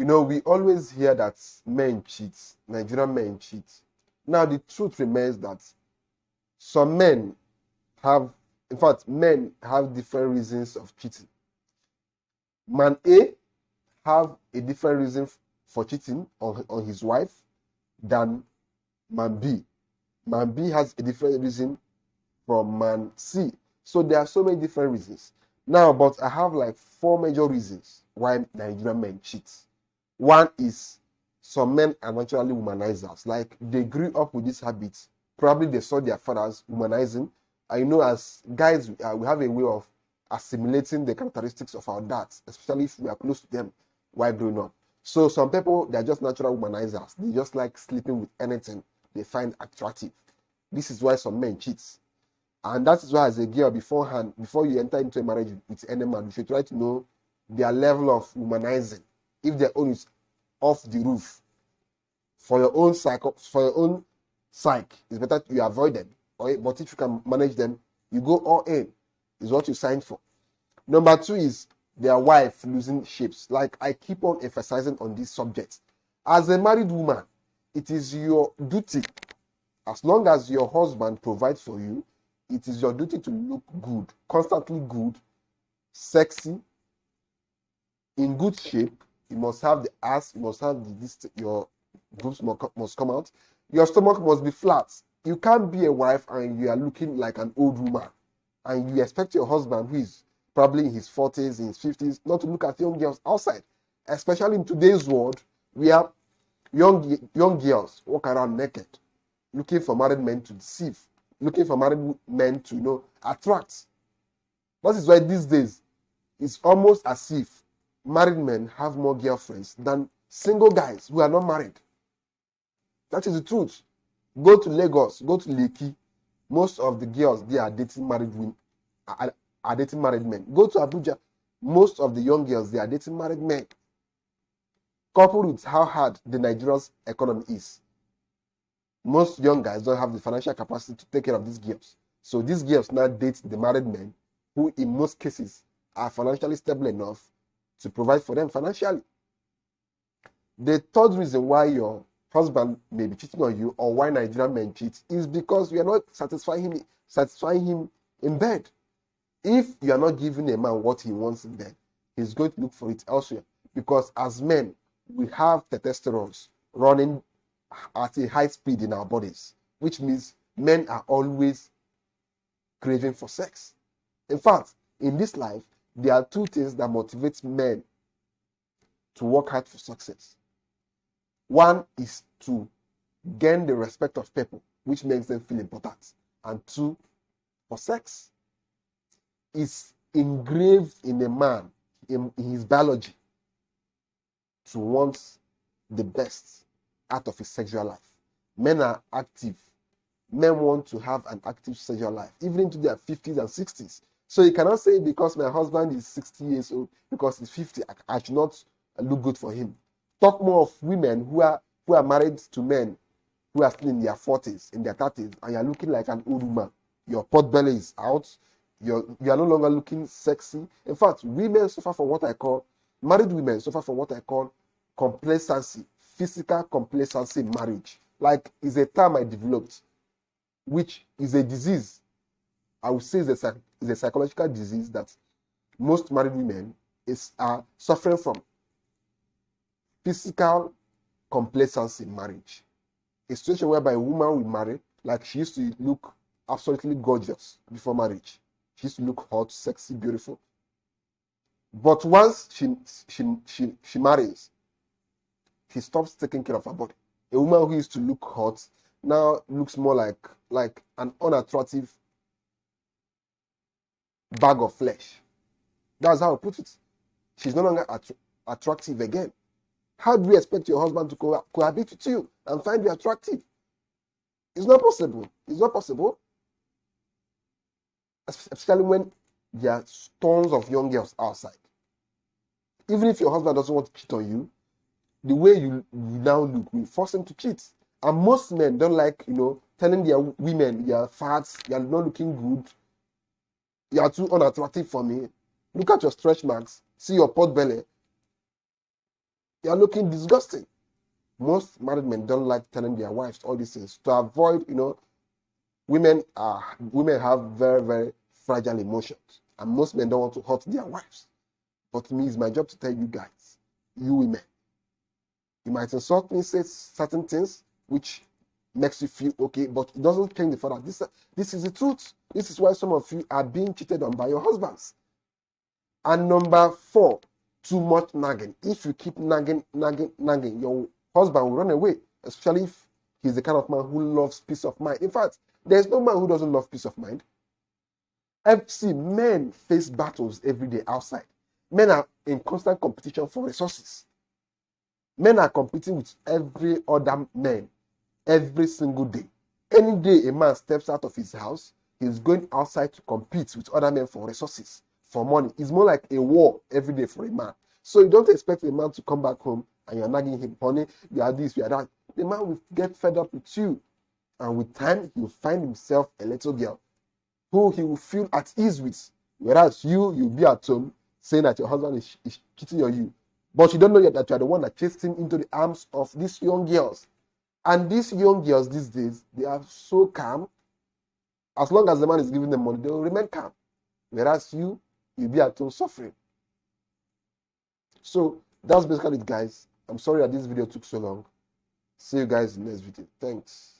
We always hear that men cheat, Nigerian men cheat. Now, the truth remains that some men men have different reasons of cheating. Man A have a different reason for cheating on his wife than man B. Man B has a different reason from man C. So there are so many different reasons. Now, but I have like 4 major reasons why Nigerian men cheat. One is some men are naturally womanizers. Like they grew up with this habit. Probably they saw their fathers womanizing. I know as guys, we have a way of assimilating the characteristics of our dads, especially if we are close to them while growing up. So some people, they're just natural womanizers. They just like sleeping with anything they find attractive. This is why some men cheat. And that is why as a girl beforehand, before you enter into a marriage with any man, you should try to know their level of womanizing. If their own is off the roof, for your own psyche, it's better you avoid them. But if you can manage them, you go all in. Is what you signed for. Number 2 is their wife losing shapes. Like I keep on emphasizing on this subject. As a married woman, it is your duty, as long as your husband provides for you, it is your duty to look good, constantly good, sexy, in good shape. You must have the ass, you must have your boobs must come out. Your stomach must be flat. You can't be a wife and you are looking like an old woman. And you expect your husband, who is probably in his 40s, in his 50s, not to look at young girls outside. Especially in today's world, where young girls walk around naked, looking for married men to deceive, looking for married men to, attract. That is why these days, it's almost as if married men have more girlfriends than single guys who are not married. That is the truth. Go to Lagos, go to Lekki. Most of the girls they are dating married women, are dating married men. Go to Abuja. Most of the young girls they are dating married men. Coupled with how hard the Nigerian's economy is, most young guys don't have the financial capacity to take care of these girls. So these girls now date the married men, who in most cases are financially stable enough to provide for them financially. The third reason why your husband may be cheating on you, or why Nigerian men cheat, is because you are not satisfying him in bed. If you are not giving a man what he wants in bed, he's going to look for it elsewhere. Because as men, we have testosterone running at a high speed in our bodies, which means men are always craving for sex. In fact, in this life, there are 2 things that motivate men to work hard for success. One is to gain the respect of people, which makes them feel important. And 2, for sex. It's engraved in a man, in his biology, to want the best out of his sexual life. Men are active. Men want to have an active sexual life, even into their 50s and 60s. So you cannot say because my husband is 60 years old, because he's 50, I should not look good for him. Talk more of women who are married to men who are still in their 40s, in their 30s, and you're looking like an old woman. Your pot belly is out. You are no longer looking sexy. In fact, women suffer from what I call, married women suffer from what I call complacency, physical complacency in marriage. Like, it's a term I developed, which is a disease. I would say it's a psychological disease that most married women are suffering from. Physical complacency in marriage. A situation whereby a woman will marry, like she used to look absolutely gorgeous before marriage. She used to look hot, sexy, beautiful. But once she marries, she stops taking care of her body. A woman who used to look hot now looks more like an unattractive bag of flesh. That's how I put it. She's no longer attractive again. How do you expect your husband to cohabit with you and find you attractive? It's not possible. It's not possible. Especially when there are tons of young girls outside. Even if your husband doesn't want to cheat on you, the way you now look will force him to cheat. And most men don't like, telling their women, you're fat, you're not looking good, you are too unattractive for me. Look at your stretch marks, see your pot belly. You are looking disgusting. Most married men don't like telling their wives all these things to avoid, women have very, very fragile emotions, and most men don't want to hurt their wives. But me, it's my job to tell you guys, you women, you might insult me, say certain things which makes you feel okay, but it doesn't change the fact that this is the truth. This is why some of you are being cheated on by your husbands. And number 4, too much nagging. If you keep nagging, your husband will run away, especially if he's the kind of man who loves peace of mind. In fact, there's no man who doesn't love peace of mind. See, men face battles every day outside. Men are in constant competition for resources. Men are competing with every other man every single day. Any day a man steps out of his house, he's going outside to compete with other men for resources, for money. It's more like a war every day for a man. So you don't expect a man to come back home and you're nagging him, honey, you are this, you are that. The man will get fed up with you. And with time, he'll find himself a little girl who he will feel at ease with. Whereas you'll be at home saying that your husband is cheating on you. But you don't know yet that you are the one that chased him into the arms of these young girls. And these young girls these days, they are so calm. As long as the man is giving them money, they will remain calm. Whereas you'll be at home suffering. So that's basically it, guys. I'm sorry that this video took so long. See you guys in the next video. Thanks.